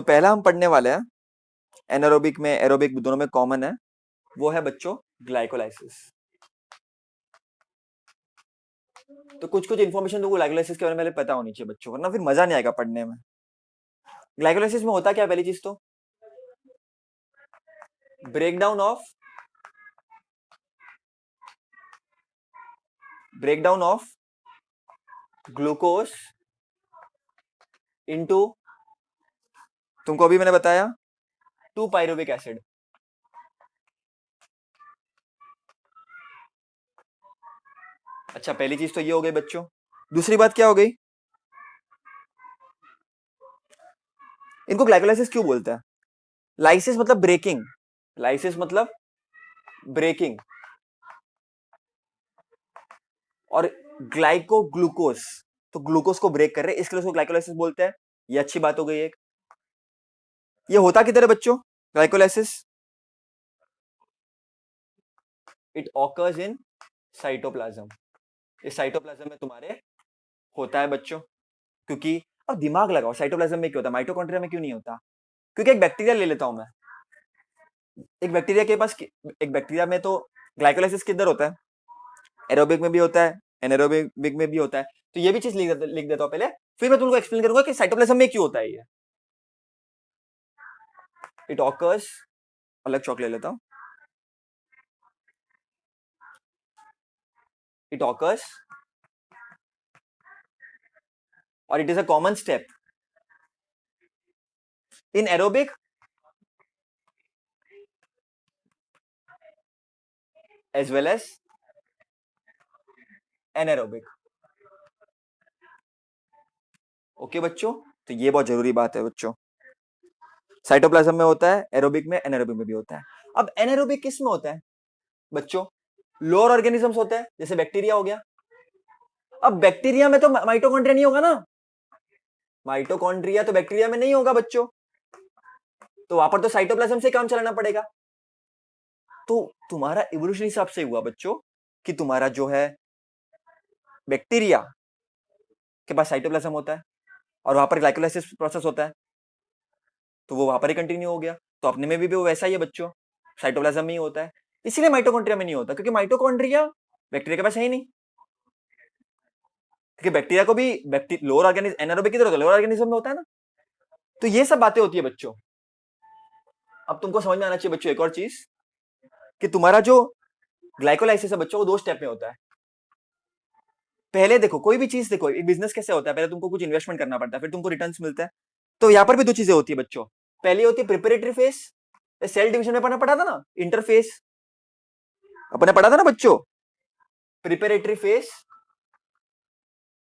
तो पहला हम पढ़ने वाले हैं, एनारोबिक में एरोबिक दोनों में कॉमन है, वो है बच्चों ग्लाइकोलाइसिस। तो कुछ कुछ इन्फॉर्मेशन तुमको ग्लाइकोलाइसिस के बारे में पता होनी चाहिए बच्चों, वरना फिर मजा नहीं आएगा पढ़ने में। ग्लाइकोलाइसिस में होता क्या है, पहली चीज तो ब्रेकडाउन ऑफ ग्लूकोज इनटू, तुमको अभी मैंने बताया, 2 पायरुविक एसिड। अच्छा, पहली चीज तो ये हो गई बच्चों। दूसरी बात क्या हो गई, इनको ग्लाइकोलाइसिस क्यों बोलते हैं? लाइसिस मतलब ब्रेकिंग, लाइसिस मतलब ब्रेकिंग, और ग्लाइको ग्लूकोज, तो ग्लूकोज को ब्रेक कर रहे हैं, इसके लिए उसको ग्लाइकोलाइसिस बोलते हैं। ये अच्छी बात हो गई एक। ये होता किधर है बच्चों glycolysis? It occurs in cytoplasm. इस साइटोप्लाज्म में तुम्हारे होता है बच्चों, क्योंकि अब दिमाग लगाओ, साइटोप्लाज्म में क्यों होता है, माइटोकॉन्ड्रिया में क्यों नहीं होता? क्योंकि एक बैक्टीरिया ले लेता हूं मैं, एक बैक्टीरिया के पास, एक बैक्टीरिया में तो ग्लाइकोलाइसिस किधर होता है? एरोबिक में भी होता है, एनारोबिक में भी होता है। तो ये भी चीज लिख देता हूं पहले, फिर मैं तुमको एक्सप्लेन करूंगा कि साइटोप्लाज्म में क्यों होता है ये। इट ऑकर्स, अलग चौक ले लेता हूं, इट ऑकर्स और it is a common step in aerobic as well as anaerobic. Okay बच्चों, तो ये बहुत जरूरी बात है बच्चों, साइटोप्लाज्म में होता है, एरोबिक में, एनारोबिक में भी होता है। अब एनारोबिक किस में होता है बच्चों? लोअर ऑर्गेनिजम्स होते हैं, जैसे बैक्टीरिया हो गया। अब बैक्टीरिया में तो माइटोकॉन्ड्रिया नहीं होगा ना, माइटोकॉन्ड्रिया तो बैक्टीरिया में नहीं होगा बच्चों, तो वहां पर तो साइटोप्लाज्म से काम चलाना पड़ेगा। तो तुम्हारा इवोल्यूशन हिसाब से हुआ बच्चों कि तुम्हारा जो है बैक्टीरिया के पास साइटोप्लाज्म होता है और वहां पर ग्लाइकोलाइसिस प्रोसेस होता है, तो वो वहां पर ही कंटिन्यू हो गया। तो अपने में भी वो वैसा ही है बच्चों, साइटोप्लाज्म में ही होता है। इसीलिए माइटोकॉन्ड्रिया में नहीं होता, क्योंकि माइटोकॉन्ड्रिया बैक्टीरिया के पास है ही नहीं। क्योंकि बैक्टीरिया को भी लोअर ऑर्गेनिज्म, एनारोबिक किधर होता है, लोअर ऑर्गेनिज्म में होता है ना। तो ये सब बातें होती है बच्चों। अब तुमको समझ में आना चाहिए बच्चों एक और चीज, कि तुम्हारा जो ग्लाइकोलाइसिस है बच्चों, वो 2 स्टेप में होता है। पहले देखो, कोई भी चीज देखो, एक बिजनेस कैसे होता है, पहले तुमको कुछ इन्वेस्टमेंट करना पड़ता है, फिर तुमको रिटर्न्स मिलता है। तो यहां पर भी 2 चीजें होती है बच्चों। पहली होती है प्रिपरेटरी फेस, सेल डिवीजन में पढ़ा था ना, इंटरफेस अपने पढ़ा था ना बच्चों, प्रिपरेटरी फेस।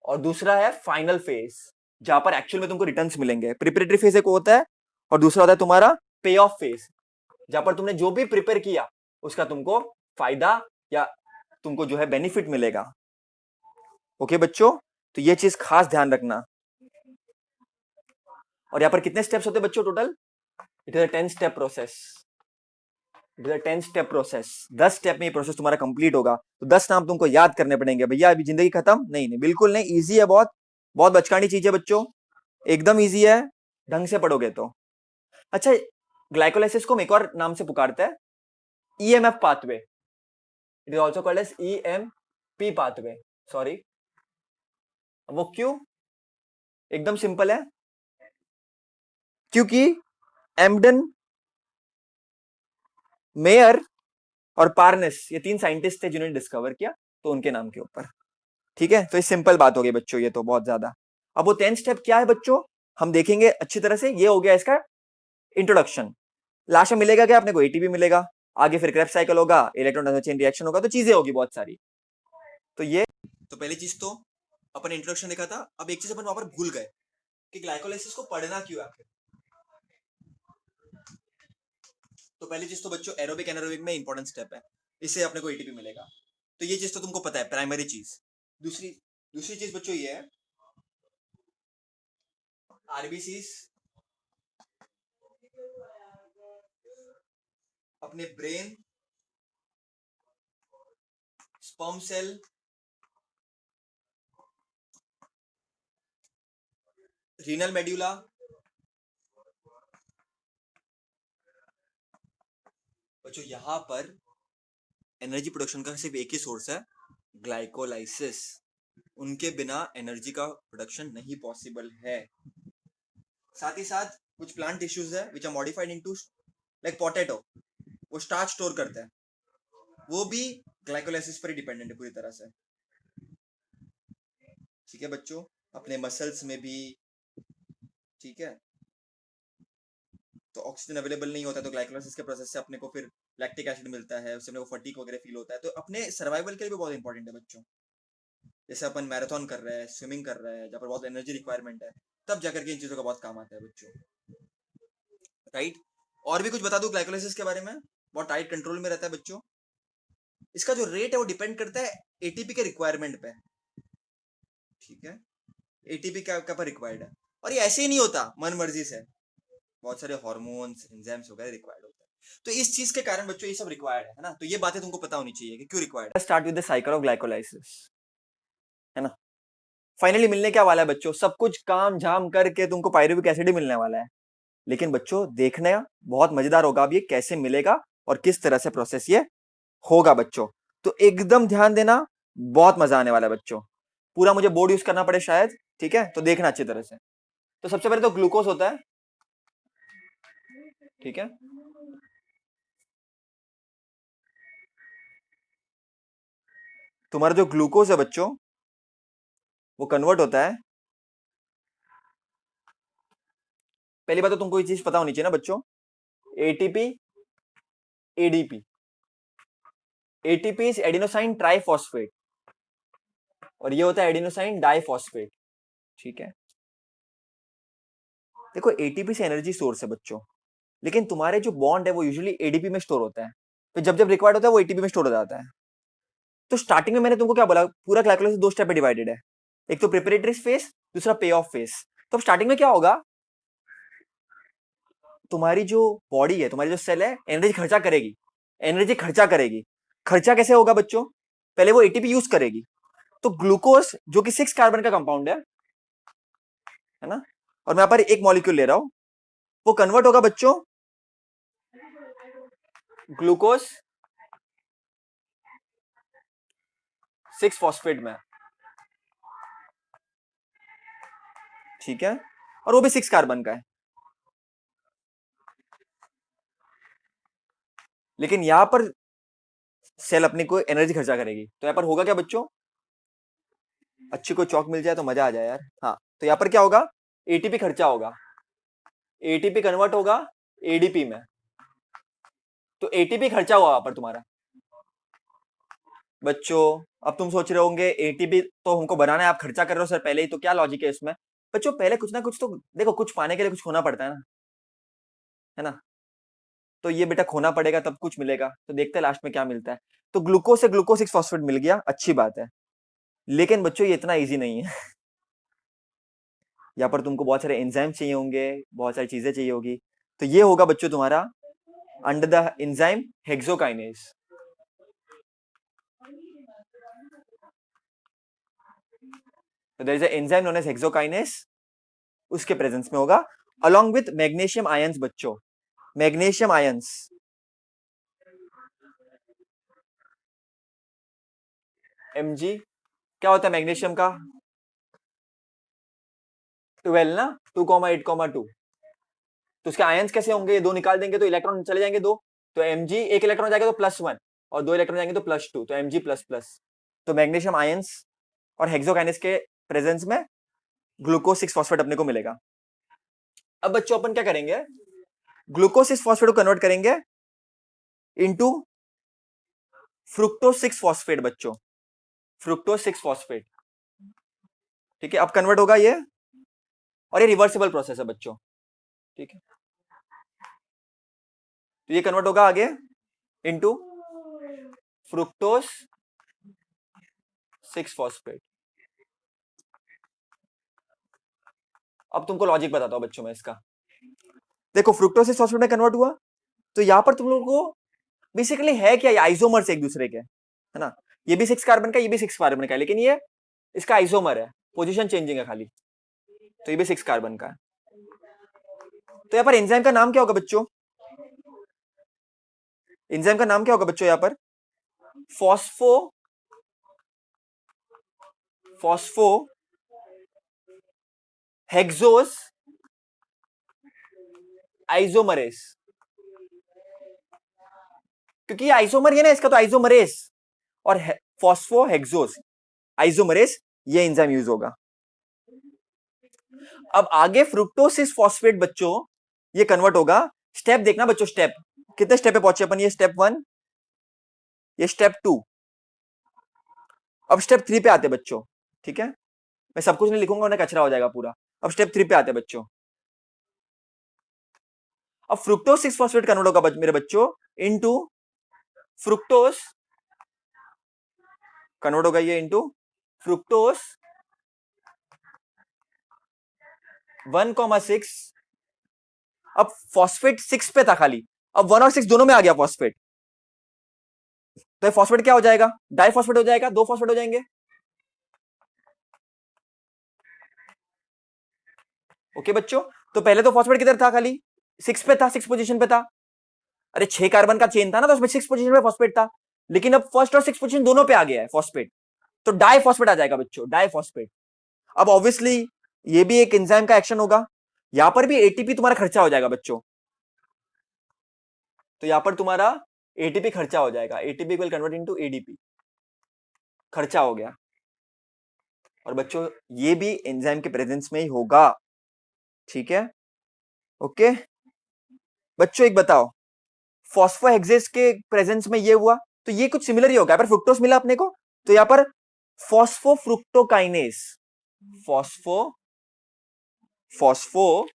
और दूसरा है फाइनल फेज, जहां पर एक्चुअल में तुमको रिटर्न्स मिलेंगे। प्रिपरेटरी फेज एक होता है, और दूसरा होता है तुम्हारा पे ऑफ फेज, जहां पर तुमने जो भी प्रिपेयर किया उसका तुमको फायदा या तुमको जो है बेनिफिट मिलेगा। ओके बच्चों, तो ये चीज खास ध्यान रखना। और यहाँ पर कितने स्टेप्स होते हैं बच्चों total? It is a 10 step process, it is a 10 step process. 10 step में ये प्रोसेस तुम्हारा कंप्लीट होगा। तो 10 नाम तुमको याद करने पड़ेंगे भैया, अभी जिंदगी खत्म नहीं, नहीं बिल्कुल नहीं, ईजी है बहुत, बहुत बचकानी चीज है बच्चों, एकदम ईजी है ढंग से पढ़ोगे तो। अच्छा, ग्लाइकोलाइसिस को हम एक और नाम से पुकारते हैं, EMF pathway. It is also called as EMP pathway. Sorry, वो क्यों? एकदम सिंपल है, क्योंकि एम्बडन, मेयर और पार्नेस, ये 3 साइंटिस्ट थे जिन्होंने डिस्कवर किया, तो उनके नाम के ऊपर। ठीक है, तो ये सिंपल बात हो गई बच्चों, ये तो बहुत ज्यादा। अब वो 10 स्टेप क्या है बच्चों, हम देखेंगे अच्छी तरह से। ये हो गया इसका इंट्रोडक्शन। लास्ट में मिलेगा क्या अपने को? एटीपी मिलेगा, आगे फिर क्रेब्स साइकिल होगा, इलेक्ट्रॉन चेन रिएक्शन होगा, तो चीजें होगी बहुत सारी। तो ये, तो पहली चीज तो अपन इंट्रोडक्शन देखा था। अब एक चीज अपन वहां पर भूल गए कि ग्लाइकोलाइसिस को पढ़ना क्यों है आखिर। तो पहली चीज तो बच्चों एरोबिक एनारोबिक में इंपॉर्टेंट स्टेप है, इससे अपने को एटीपी मिलेगा। तो ये चीज तो तुमको पता है, प्राइमरी चीज। दूसरी दूसरी चीज बच्चों ये है, आरबीसीज अपने brain, sperm cell, renal medulla बच्चों यहाँ पर एनर्जी प्रोडक्शन का सिर्फ एक ही सोर्स है, ग्लाइकोलाइसिस। उनके बिना एनर्जी का प्रोडक्शन नहीं पॉसिबल है। साथ ही साथ कुछ प्लांट टिश्यूज है which are modified into, like potato, वो स्टार्च स्टोर करता है, वो भी ग्लाइकोलाइसिस पर ही डिपेंडेंट है पूरी तरह से। ठीक है बच्चों, अपने मसल्स में भी। ठीक है, तो ऑक्सीजन अवेलेबल नहीं होता तो ग्लाइकोलाइसिस के प्रोसेस से अपने को फिर लैक्टिक एसिड मिलता है, उससे अपने को फटीग वगैरह फील होता है। तो अपने सर्वाइवल के लिए भी बहुत इंपॉर्टेंट है बच्चों। जैसे अपन मैराथन कर रहे हैं, स्विमिंग कर रहे हैं, जहाँ पर बहुत एनर्जी रिक्वायरमेंट है, तब जाकर के इन चीजों का बहुत काम आता है बच्चों। राइट। और भी कुछ बता दूं ग्लाइकोलाइसिस के बारे में, बहुत टाइट कंट्रोल में रहता है बच्चों। इसका जो रेट है वो डिपेंड करता है एटीपी के रिक्वायरमेंट पे। ठीक है, एटीपी क्या क्या पर रिक्वायर्ड है, और ये ऐसे ही नहीं होता मन मर्जी से, बहुत सारे हार्मोन्स एंजाइम्स वगैरह रिक्वायर्ड होते हैं। तो इस चीज के कारण बच्चों ये सब रिक्वायर्ड है ना, तो ये बातें तुमको पता होनी चाहिए कि क्यों रिक्वायर्ड है। Start with the cycle of glycolysis, है ना। फाइनली मिलने क्या वाला है बच्चों, सब कुछ काम झाम करके तुमको पायरुविक एसिड ही मिलने वाला है। लेकिन बच्चों देखने बहुत मजेदार होगा अब ये कैसे मिलेगा और किस तरह से प्रोसेस ये होगा बच्चों। तो एकदम ध्यान देना, बहुत मजा आने वाला है बच्चों। पूरा मुझे बोर्ड यूज करना पड़े शायद, ठीक है, तो देखना अच्छी तरह से। तो सबसे पहले तो ग्लूकोज होता है, ठीक है। तुम्हारा जो ग्लूकोज है बच्चों, वो कन्वर्ट होता है, पहली बात तो तुमको ये चीज पता होनी चाहिए ना बच्चों, ATP ADP. ATP is adenosine triphosphate, और ये होता है एडिनोसाइन डाइफॉस्फेट। ठीक है, देखो एटीपी से एनर्जी सोर्स है बच्चों, लेकिन तुम्हारे जो बॉन्ड है वो यूजुअली एडीपी में स्टोर होता है, तो जब जब रिक्वायर्ड होता है वो एटीपी में स्टोर हो जाता है। तो स्टार्टिंग में मैंने तुमको क्या बोला, पूरा कैलकुलस दो स्टेप में डिवाइडेड है, एक तो प्रिपरेटरी फेस, दूसरा पे ऑफ फेस। तो स्टार्टिंग में क्या होगा, तुम्हारी जो बॉडी है, तुम्हारी जो सेल है, एनर्जी खर्चा करेगी, एनर्जी खर्चा करेगी। खर्चा कैसे होगा बच्चों, पहले वो एटीपी यूज करेगी, तो ग्लूकोज जो कि 6 कार्बन का कंपाउंड है ना, और मैं यहाँ पर एक मॉलिक्यूल ले रहा हूं, वो कन्वर्ट होगा बच्चों ग्लूकोज 6 फॉस्फेट में। ठीक है, और वो भी 6 कार्बन का है। लेकिन यहां पर सेल अपने को एनर्जी खर्चा करेगी, तो यहां पर होगा क्या बच्चों, अच्छी कोई चौक मिल जाए तो मजा आ जाए यार। हाँ, तो यहां पर क्या होगा, एटीपी खर्चा होगा, एटीपी कन्वर्ट होगा एडीपी में, तो एटीपी खर्चा हुआ वहां पर तुम्हारा बच्चों। अब तुम सोच रहे होंगे एटीपी तो हमको बनाना है, आप खर्चा कर रहे हो सर पहले ही, तो क्या लॉजिक है इसमें। बच्चों पहले कुछ ना कुछ तो देखो, कुछ पाने के लिए कुछ खोना पड़ता है ना। तो ये बेटा खोना पड़ेगा तब कुछ मिलेगा, तो देखते हैं लास्ट में क्या मिलता है। तो ग्लूकोज से ग्लूकोज 6 फॉस्फेट मिल गया, अच्छी बात है। लेकिन बच्चों ये इतना इजी नहीं है। यहाँ पर तुमको बहुत सारे एंजाइम चाहिए होंगे, बहुत सारी चीजें चाहिए होगी। तो ये होगा बच्चों तुम्हारा अंडर द एंजाइम हेक्सोकाइनेज। तो there is a enzyme known as hexokinase, उसके प्रेजेंस में होगा, अलोंग विथ मैग्नीशियम आयंस बच्चों, मैग्नीशियम आयंस। एमजी क्या होता है मैग्नीशियम का, 12 ना, 2,8,2। तो उसके आयंस कैसे होंगे, ये दो निकाल देंगे तो इलेक्ट्रॉन चले जाएंगे दो, तो एमजी एक इलेक्ट्रॉन जाएगा तो +1, और दो इलेक्ट्रॉन जाएंगे तो +2, तो एमजी प्लस प्लस। तो मैग्नीशियम आयंस और हेक्सोकाइनेस के प्रेजेंस में ग्लूकोज 6 फॉस्फेट अपने को मिलेगा। अब बच्चों अपन क्या करेंगे, ग्लूकोज 6 फॉस्फेट को कन्वर्ट करेंगे इनटू फ्रुक्टोज 6 फॉस्फेट बच्चों, फ्रुक्टोज 6 फॉस्फेट। ठीक है, अब कन्वर्ट होगा ये, और ये रिवर्सिबल प्रोसेस है बच्चों। ठीक है, तो ये कन्वर्ट होगा आगे इनटू फ्रुक्टोज 6 फॉस्फेट। अब तुमको लॉजिक बताता हूं बच्चों में इसका। देखो फ्रुक्टोज 6 फॉस्फेट में कन्वर्ट हुआ, तो यहां पर तुम लोगों को बेसिकली है क्या, ये आइसोमर्स एक दूसरे के, है ना। ये भी 6 कार्बन का, ये भी 6 कार्बन का है, लेकिन ये इसका आइसोमर है, पोजीशन चेंजिंग है खाली। तो ये भी 6 कार्बन का है। तो यहाँ पर एंजाइम का नाम क्या होगा बच्चों, एंजाइम का नाम क्या होगा बच्चों यहां पर? Phospho phospho hexose isomerase. क्योंकि ये आइसोमर है ना इसका, तो आइसोमरेस और फॉस्फो हेक्सोस आइसोमरेस ये एंजाइम यूज होगा। अब आगे फ्रुक्टोसिस फॉस्फेट बच्चों ये कन्वर्ट होगा। स्टेप देखना बच्चों, स्टेप कितने स्टेप पे पहुंचे अपन? ये स्टेप 1, ये स्टेप 2, अब स्टेप 3 पे आते बच्चों। ठीक है, मैं सब कुछ नहीं लिखूंगा वरना कचरा हो जाएगा पूरा। अब स्टेप 3 पे आते बच्चों। अब फ्रुक्टोज 6 फॉस्फेट कन्वर्ट होगा मेरे बच्चों इनटू फ्रुक्टोज, कन्वर्ट होगा ये इनटू फ्रुक्टोज 1,6। अब फॉस्फेट 6 पे था खाली, अब 1 और 6 दोनों में आ गया फॉस्फेट, तो ये फॉस्फेट क्या हो जाएगा? डाइफॉस्फेट हो जाएगा, 2 फॉस्फेट हो जाएंगे। ओके बच्चों, तो पहले तो फॉस्फेट किधर था? खाली 6 पे था, 6 पोजीशन पे था। अरे 6 कार्बन का चेन था ना, तो उसमें 6 पोजीशन पे फॉस्फेट था। लेकिन अब फर्स्ट और 6 पोजीशन दोनों पे आ गया है फॉस्फेट, तो डाइफॉस्फेट आ जाएगा बच्चों, डाइफॉस्फेट। अब ऑब्वियसली ये भी एक एंजाइम का एक्शन होगा, यहां पर भी एटीपी तुम्हारा खर्चा हो जाएगा बच्चों। तो यहां पर तुम्हारा एटीपी खर्चा हो जाएगा, ATP will convert into ADP, खर्चा हो गया। और बच्चों ये भी एंजाइम के प्रेजेंस में ही होगा। ठीक है, ओके बच्चों एक बताओ, फॉस्फोहेक्सेस के प्रेजेंस में ये हुआ, तो ये कुछ सिमिलर ही होगा। पर फ्रुक्टोज मिला अपने को, तो यहां पर फॉस्फोफ्रुक्टोकाइनेस, फॉस्फो फॉस्फो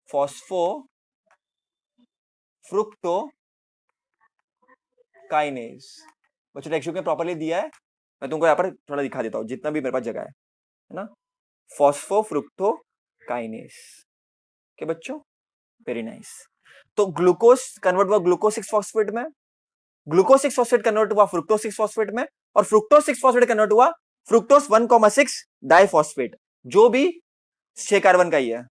फॉस्फो फ्रुक्टोकाइनेस। बच्चों टेक्स्ट बुक में प्रॉपर्ली दिया है, मैं तुमको यहां पर थोड़ा दिखा देता हूं जितना भी मेरे पास जगह है ना। फॉस्फोफ्रुक्टोकाइनेस के बच्चों, वेरी नाइस। तो ग्लूकोज कन्वर्ट हुआ ग्लूकोज 6 फॉस्फेट में, ग्लूकोज 6 फॉस्फेट कन्वर्ट हुआ फ्रुक्टोज 6 फॉस्फेट में, और फ्रुक्टोज 6 फॉस्फेट कन्वर्ट हुआ फ्रुक्टोज 1,6 डाइफॉस्फेट, जो भी 6 कार्बन का ही है।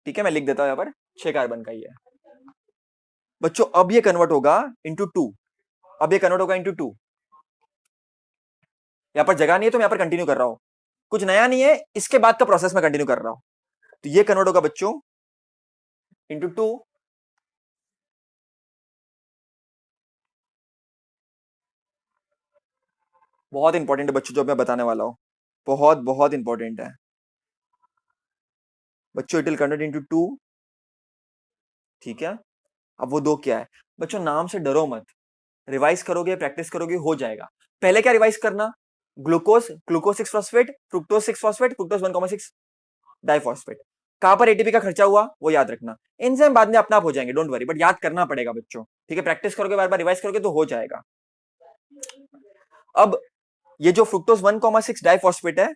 ठीक है, मैं लिख देता हूं यहां पर 6 कार्बन का ही है बच्चों। अब ये कन्वर्ट होगा इंटू 2, अब ये कन्वर्ट होगा इंटू 2। यहां पर जगह नहीं है तो मैं यहां पर कंटिन्यू कर रहा हूं, कुछ नया नहीं है, इसके बाद का प्रोसेस मैं कंटिन्यू कर रहा हूं। तो ये कन्वर्ट होगा बच्चों इंटू 2, बहुत इंपॉर्टेंट है बच्चों जो मैं बताने वाला हूं, बहुत बहुत इंपॉर्टेंट है बच्चों। It will convert into 2। ठीक है, अब वो 2 क्या है बच्चों? नाम से डरो मत, रिवाइज करोगे प्रैक्टिस करोगे हो जाएगा। पहले क्या रिवाइज करना? Glucose, glucose 6 phosphate, fructose 6 phosphate, fructose 1,6 diphosphate. कहां पर एटीपी का खर्चा हुआ वो याद रखना। एंजाइम बाद में अपना आप हो जाएंगे, डोंट वरी, बट याद करना पड़ेगा बच्चों। ठीक है, प्रैक्टिस करोगे, बार बार रिवाइज करोगे तो हो जाएगा। अब ये जो फ्रुक्टोज 1,6 डाइफॉस्फेट है,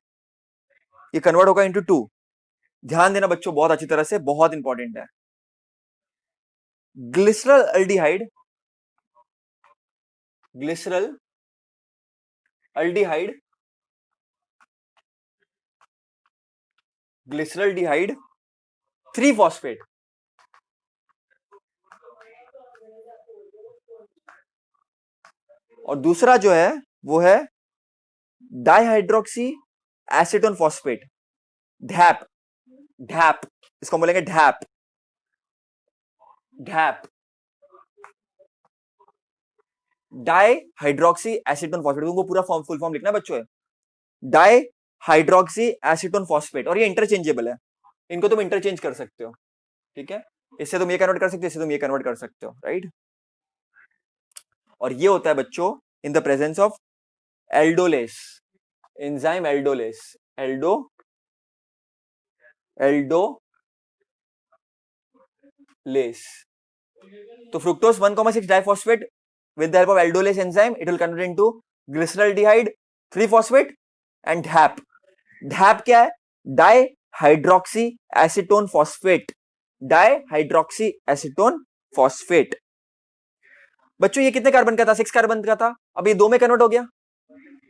ये कन्वर्ट होगा इंटू 2। ध्यान देना बच्चों बहुत अच्छी तरह से, बहुत इंपॉर्टेंट है। Glyceraldehyde, glyceraldehyde, glyceraldehyde 3 phosphate, और दूसरा जो है वो है dihydroxy acetone phosphate, DHAP, DHAP, इसको बोलेंगे DHAP, DHAP, dihydroxy acetone phosphate. उनको पूरा फॉर्म फुल फॉर्म लिखना बच्चों है, डाई हाइड्रोक्सी एसीटोन फॉस्फेट। और ये इंटरचेंजेबल है, इनको तुम इंटरचेंज कर सकते हो। ठीक है, इससे तुम ये कन्वर्ट कर सकते हो, इससे तुम ये कन्वर्ट कर सकते हो, राइट। और ये होता है बच्चों in the presence of aldolase, enzyme aldolase, aldo aldolase. तो fructose 1,6 diphosphate with the help of aldolase enzyme it will convert into glyceraldehyde 3 phosphate and DHAP। DHAP क्या है? Dihydroxy acetone phosphate, dihydroxy acetone phosphate. बच्चों ये कितने carbon का था? 6 carbon का था, अब ये 2 में कन्वर्ट हो गया,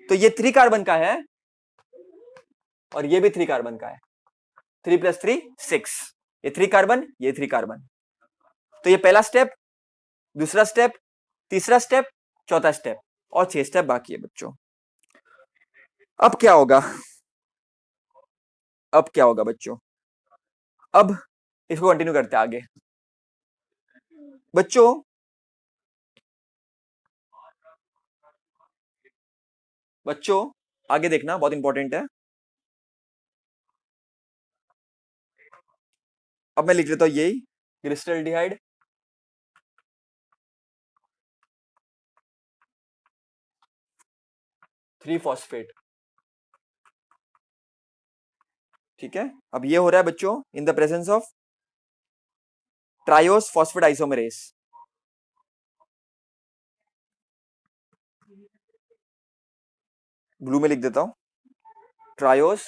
तो ये 3 कार्बन का है और ये भी 3 कार्बन का है। 3 + 3 6, ये 3 कार्बन, ये 3 कार्बन। तो ये पहला स्टेप, दूसरा स्टेप, तीसरा स्टेप, चौथा स्टेप, और 6 स्टेप बाकी है बच्चों। अब क्या होगा, अब क्या होगा बच्चों, अब इसको कंटिन्यू करते हैं आगे। बच्चों बच्चों आगे देखना, बहुत इंपॉर्टेंट है। अब मैं लिख लेता हूं यही, ग्लिसरॉल्डिहाइड 3-फॉस्फेट। ठीक है, अब ये हो रहा है बच्चों in the presence of triose phosphate isomerase. Blue में लिख देता हूं, ट्रायोस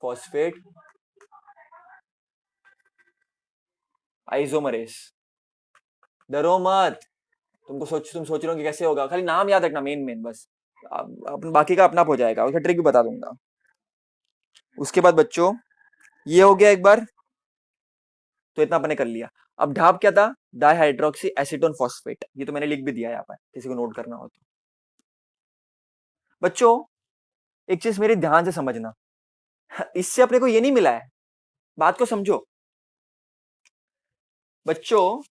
फॉस्फेट आइसोमरेस। डरो मत, तुम सोच रहे हो कि कैसे होगा, खाली नाम याद रखना, मेन मेन बस, अपन बाकी का अपना आप हो जाएगा, उसका ट्रिक भी बता दूंगा। उसके बाद बच्चों ये हो गया एक बार, तो इतना अपने कर लिया। अब ढाप क्या था, डाइहाइड्रोक्सी एसीटोन फॉस्फेट, ये तो मैंने लिख भी दिया यहाँ पर, किसी को नोट करना हो तो। बच्चों एक चीज मेरी ध्यान से समझना, इससे अपने को ये नहीं मिला है, बात को समझो बच्चों।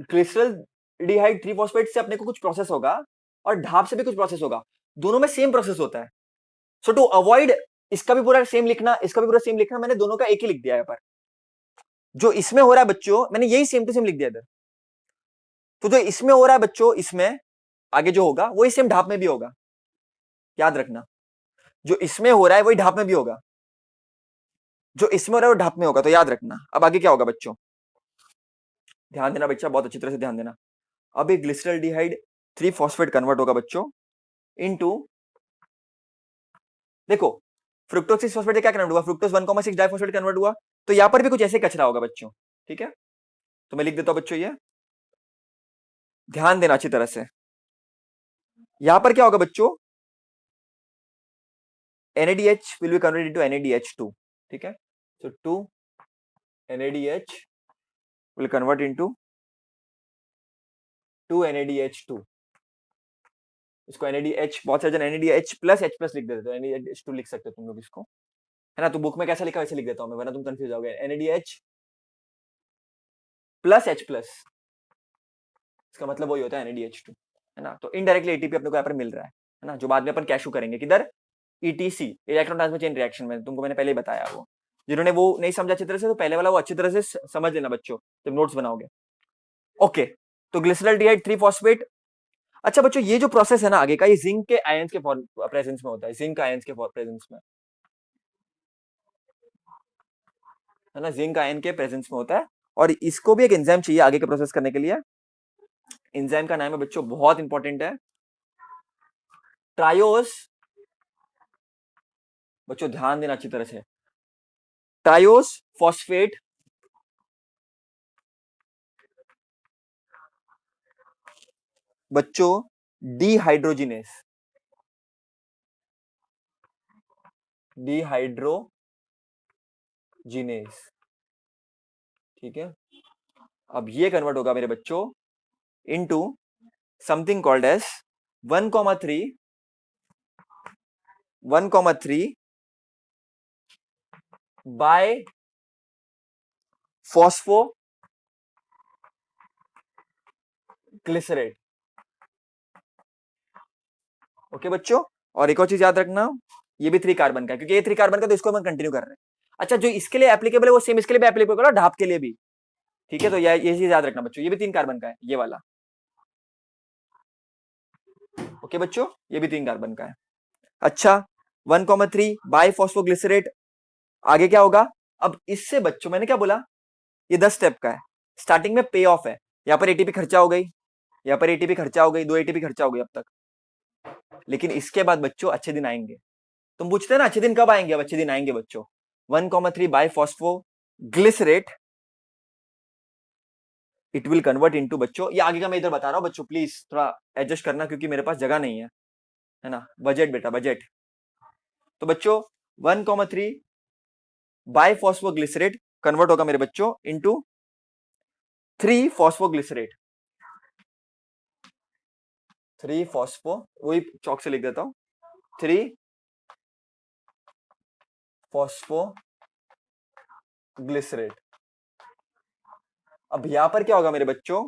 ग्लिसरॉल्डिहाइड 3-फॉस्फेट से अपने को कुछ प्रोसेस होगा, और ढाप से भी कुछ प्रोसेस होगा, दोनों में सेम प्रोसेस होता है। सो टू अवॉइड इसका भी पूरा सेम लिखना, इसका भी पूरा सेम लिखना, मैंने दोनों का एक ही लिख दिया यहाँ पर। जो इसमें हो रहा है बच्चों, मैंने यही सेम टू सेम लिख दिया इधर। तो जो इसमें हो रहा है बच्चों, इसमें आगे जो होगा वही सेम ढाप में भी होगा, याद रखना। जो इसमें हो रहा है वही ढाप में भी होगा, जो इसमें हो रहा है वो ढाप में होगा, तो याद रखना। अब आगे क्या होगा बच्चों, ध्यान देना बच्चा, बहुत अच्छी तरह से ध्यान देना। अब ये ग्लिसरॉल्डिहाइड 3-फॉस्फेट कन्वर्ट होगा बच्चों इनटू, देखो फ्रुक्टोज 6-फॉस्फेट क्या कन्वर्ट हुआ, फ्रुक्टोज 1,6 डाइफॉस्फेट कन्वर्ट हुआ, तो यहां पर भी कुछ ऐसे कचरा होगा बच्चों। ठीक है, तो मैं लिख देता हूं बच्चों, ये ध्यान देना अच्छी तरह से। यहां पर क्या होगा बच्चों, NADH will be converted into NADH2। ठीक है, so 2 NADH will convert into 2 NADH2। इसको NADH, बहुत सारे जन NADH प्लस H प्लस लिख देते हो, NADH2 लिख सकते हो तुम लोग इसको, है ना। तो बुक में कैसा लिखा वैसे लिख देता हूं मैं, वरना तुम कंफ्यूज जाओगे। NADH प्लस H प्लस, इसका मतलब वही होता है NADH2, है ना। तो इनडायरेक्टली एटीपी अपने को यहाँ पर मिल रहा है ना, जो बाद में अपन कैशू करेंगे किधर, ETC, electron transfer chain reaction में, तुमको मैंने पहले ही बताया। वो जिन्होंने वो नहीं समझा अच्छी तरह से, तो पहले वाला वो अच्छी तरह से समझ लेना बच्चों जब नोट्स बनाओगे। ओके, तो ग्लिसरॉल्डिहाइड 3-फॉस्फेट। अच्छा बच्चों, ये जो प्रोसेस है ना आगे का, ये जिंक के आयंस के प्रेजेंस में होता है, जिंक आयंस के प्रेजेंस में, है ना, जिंक आयन के प्रेजेंस में होता है। और इसको भी एक एंजाइम चाहिए आगे के प्रोसेस करने के लिए। एंजाइम का नाम है बच्चों, बहुत इंपॉर्टेंट है, ट्रायोस। बच्चों ध्यान देना अच्छी तरह से, ट्रायोस फॉस्फेट बच्चों डिहाइड्रोजिनेस, डिहाइड्रोजिनेस। ठीक है, अब ये कन्वर्ट होगा मेरे बच्चों into something called as 1,3 bi phospho glycerate. Okay बच्चों, और एक और चीज याद रखना, ये भी 3 कार्बन का है, क्योंकि ये 3 कार्बन का, तो इसको हम कंटिन्यू कर रहे हैं। अच्छा, जो इसके लिए एप्लीकेबल है वो सेम इसके लिए भी एप्लीकेबल है, ढाप के लिए भी। ठीक है, तो ये चीज याद रखना बच्चों, ये भी 3 कार्बन का है, ये वाला। ओके बच्चों, ये भी 3 कार्बन का है। अच्छा, 1,3 बाय फॉस्फोग्लिसरेट, आगे क्या होगा। अब इससे बच्चों मैंने क्या बोला, ये 10 स्टेप का है। स्टार्टिंग में पे ऑफ है, यहाँ पर एटीपी खर्चा हो गई, यहाँ पर एटीपी खर्चा हो गई, 2 एटीपी खर्चा हो गई अब तक। लेकिन इसके बाद बच्चों अच्छे दिन आएंगे। तुम पूछते हैं ना अच्छे दिन कब आएंगे, अब अच्छे दिन आएंगे बच्चों। 1,3 bi phospho glycerate, it will convert into बच्चों, ये आगे का मैं इधर बता रहा हूं बच्चों, प्लीज थोड़ा एडजस्ट करना, क्योंकि मेरे पास जगह नहीं है ना, बजट बेटा बजट। तो बच्चों 1,3 बाय फॉस्फोग्लिसरेट कन्वर्ट होगा मेरे बच्चों इनटू 3 फॉस्फोग्लिसरेट। 3 फॉस्फो, वही चौक से लिख देता हूं, 3 फॉस्फोग्लिसरेट। अब यहां पर क्या होगा मेरे बच्चों,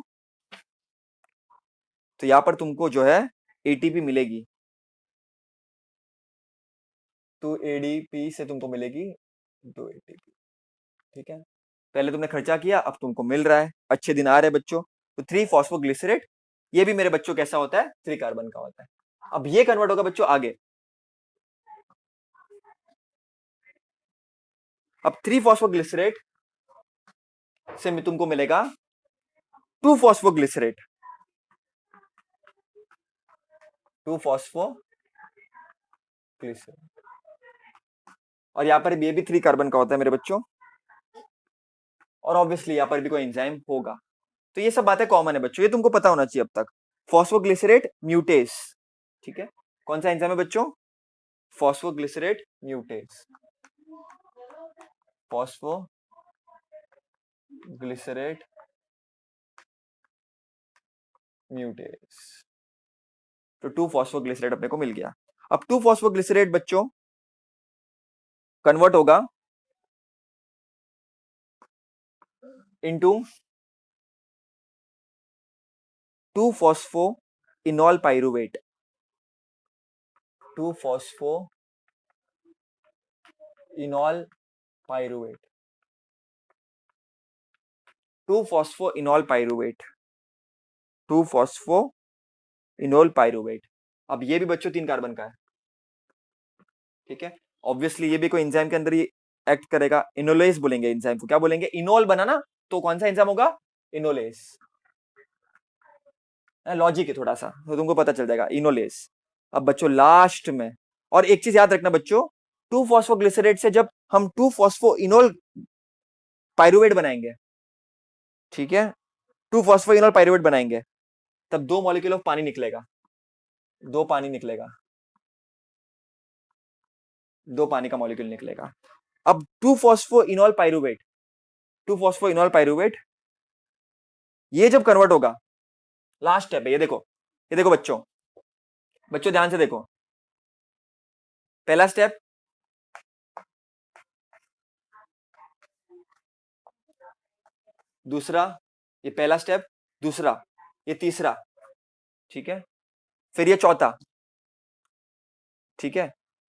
तो यहां पर तुमको जो है एटीपी मिलेगी, तो एडीपी से तुमको मिलेगी 2 एटीपी। ठीक है, पहले तुमने खर्चा किया, अब तुमको मिल रहा है, अच्छे दिन आ रहे हैं बच्चों। तो 3 फॉस्फोग्लिसरेट, ये भी मेरे बच्चों कैसा होता है, 3 कार्बन का होता है। अब ये कन्वर्ट होगा बच्चों आगे, अब 3 फॉस्फोग्लिसरेट से तुमको मिलेगा 2 फॉस्फोग्लिसरेट, 2 फॉस्फोग्लिसरेट, और यहां पर ये भी 3 कार्बन का होता है मेरे बच्चों, और ऑब्वियसली यहां पर भी कोई एंजाइम होगा। तो ये सब बातें कॉमन है बच्चों, ये तुमको पता होना चाहिए अब तक। फॉस्फोग्लिसरेट म्यूटेस, ठीक है, कौन सा एंजाइम है बच्चों, फॉस्फोग्लिसरेट म्यूटेस, फॉस्फोग्लिसरेट म्यूटेस। तो 2 फॉस्फोग्लिसरेट अपने को मिल गया। अब 2 फॉस्फोग्लिसरेट बच्चों कन्वर्ट होगा into 2 phospho इनॉल pyruvate, 2 phospho इनॉल pyruvate, 2 phospho इनॉल pyruvate, 2 phospho enol pyruvate. अब ये भी बच्चों 3 कार्बन का है, ठीक है, ऑब्वियसली ये भी कोई एंजाइम के अंदर ही एक्ट करेगा, इनोलेस बोलेंगे एंजाइम को, क्या बोलेंगे, इनोल बना ना, तो कौन सा एंजाइम होगा, इनोलेस। लॉजिक है थोड़ा सा, तो तुमको पता चल जाएगा, इनोलेस। अब बच्चों लास्ट में, और एक चीज याद रखना बच्चों, 2 फॉस्फोग्लिसरेट से जब हम 2 फॉस्फो इनोल पाइरुवेट बनाएंगे, ठीक है, 2 फॉस्फो इनोल पाइरुवेट बनाएंगे, तब 2 मॉलिक्यूल ऑफ पानी निकलेगा, 2 पानी निकलेगा, 2 पानी का मॉलिक्यूल निकलेगा। अब 2 फॉस्फो इनॉल पाइरुवेट, 2 फॉस्फो इनॉल पाइरुवेट, ये जब कन्वर्ट होगा, लास्ट स्टेप है, ये देखो, ये देखो बच्चों, बच्चों ध्यान से देखो, पहला स्टेप, दूसरा, ये पहला स्टेप, दूसरा, ये तीसरा, ठीक है, फिर ये चौथा, ठीक है,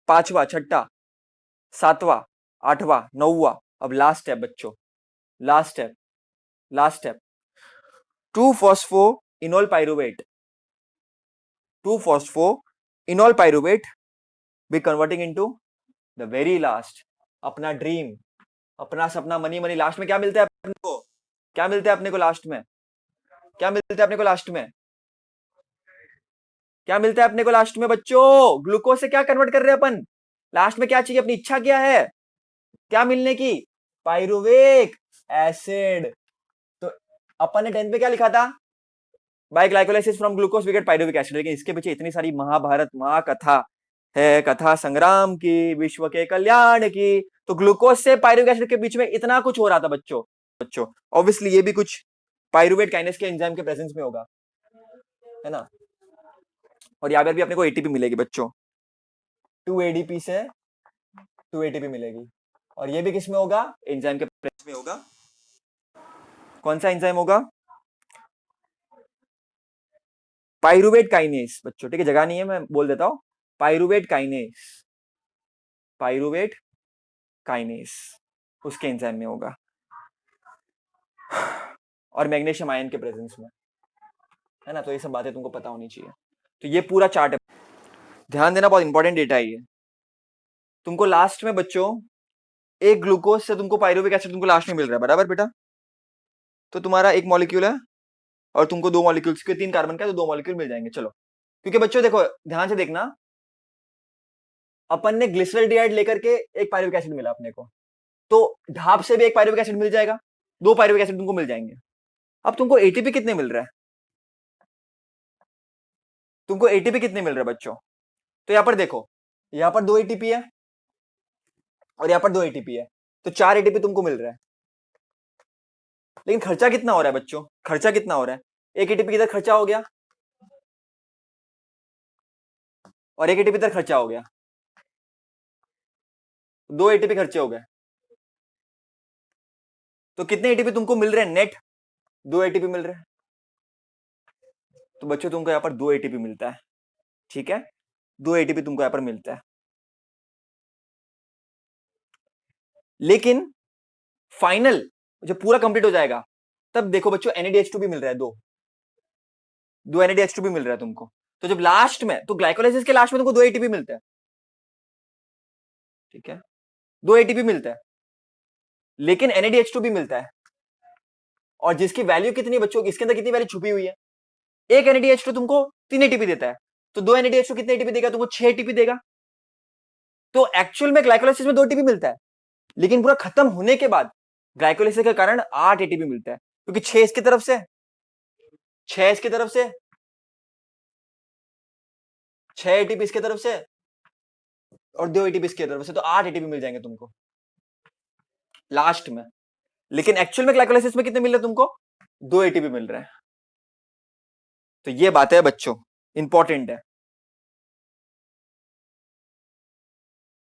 पांचवा, छठा, सातवां, आठवां, नौवां, अब लास्ट स्टेप बच्चों, last step, last step, 2 phospho enol pyruvate, 2 phospho enol pyruvate be converting into the very last, अपना ड्रीम, अपना सपना, मनी मनी, लास्ट में क्या मिलता है अपने को, क्या मिलता है अपने को लास्ट में, क्या मिलता है अपने को लास्ट में, क्या मिलता है अपने को लास्ट में बच्चों, ग्लूकोज से क्या कन्वर्ट कर रहे हैं अपन, लास्ट में क्या चाहिए, अपनी इच्छा क्या है, क्या मिलने की, पाइरुवेट एसिड। तो अपन ने 10th में क्या लिखा था, by glycolysis from glucose we get pyruvic acid, लेकिन इसके पीछे इतनी सारी महाभारत महाकथा है, कथा संग्राम की, विश्व के कल्याण की, तो ग्लूकोज से पाइरुविक एसिड के बीच में इतना कुछ हो रहा था बच्चों, बच्चों ऑब्वियसली ये भी कुछ पाइरुवेट काइनेस के एंजाइम के प्रेजेंस में होगा, है ना, और यहाँ पर भी अपने को एटीपी मिलेगी बच्चों, 2 एडीपी से 2 एटीपी मिलेगी, और ये भी किस में होगा, एंजाइम के प्रेजेंस में होगा, कौन सा एंजाइम होगा, पाइरुवेट काइनेस बच्चों, ठीक है, जगह नहीं है मैं बोल देता हूं, पाइरुवेट काइनेस, पाइरुवेट काइनेस उसके एंजाइम में होगा, और मैग्नीशियम आयन के प्रेजेंस में, है ना, तो ये सब बातें तुमको पता होनी चाहिए। तो ये पूरा चार्ट है, ध्यान देना, बहुत इंपॉर्टेंट डेटा है ये। तुमको लास्ट में बच्चों एक ग्लूकोज से तुमको पाइरुविक एसिड तुमको लास्ट में मिल रहा है, बराबर बेटा, तो तुम्हारा एक मॉलिक्यूल है और तुमको 2 मॉलिक्यूल्स के 3 कार्बन का, तो 2 मॉलिक्यूल मिल जाएंगे, चलो, क्योंकि बच्चों देखो ध्यान से देखना, अपन ने ग्लिसरॉल्डिहाइड लेकर के एक पाइरुविक एसिड मिला अपने को, तो ढाप से भी एक पाइरुविक एसिड मिल जाएगा, 2 पाइरुविक एसिड तुमको मिल जाएंगे। अब तुमको एटीपी कितने मिल रहा है, तुमको एटीपी कितने मिल रहे हैं बच्चों, तो यहां पर देखो, यहां पर 2 एटीपी है और यहां पर 2 एटीपी है, तो 4 एटीपी तुमको मिल रहा है, लेकिन खर्चा कितना हो रहा है बच्चों, खर्चा कितना हो रहा है, एक एटीपी किधर खर्चा हो गया और एक एटीपी इधर खर्चा हो गया, 2 एटीपी खर्चे हो गए। तो कितने एटीपी तुमको मिल रहे हैं नेट, 2 एटीपी मिल रहे हैं। तो बच्चों तुमको यहाँ पर 2 एटीपी मिलता है, ठीक है, 2 एटीपी तुमको यहाँ पर मिलता है। लेकिन फाइनल जब पूरा कंप्लीट हो जाएगा तब देखो बच्चों NADH2 भी मिल रहा है, 2 NADH2 भी मिल रहा है तुमको। तो जब लास्ट में, तो ग्लाइकोलाइसिस के लास्ट में तुमको 2 एटीपी मिलता है, ठीक है, 2 एटीपी मिलता है, लेकिन NADH2 भी मिलता है। और जिसकी वैल्यू कितनी है बच्चों, इसके अंदर कितनी वैल्यू छुपी हुई है, एक NADH2 तुमको 3 एटीपी देता है, तो 2 NADH2 कितने एटीपी देगा तुमको, 6 एटीपी देगा। तो एक्चुअल में ग्लाइकोलाइसिस में 2 एटीपी मिलता है, लेकिन पूरा खत्म होने के बाद ग्लाइकोलाइसिस के कारण 8 एटीपी मिलता है, क्योंकि 6 इसकी तरफ से, 6 इसकी तरफ से, 6 एटीपी इसकी तरफ से और 2 एटीपी इसकी तरफ से, तो 8 एटीपी मिल जाएंगे तुमको लास्ट में। लेकिन एक्चुअल में ग्लाइकोलाइसिस में कितने मिल रहे हैं तुमको, 2 एटीपी मिल रहे हैं। तो ये बात है बच्चों, इंपॉर्टेंट है।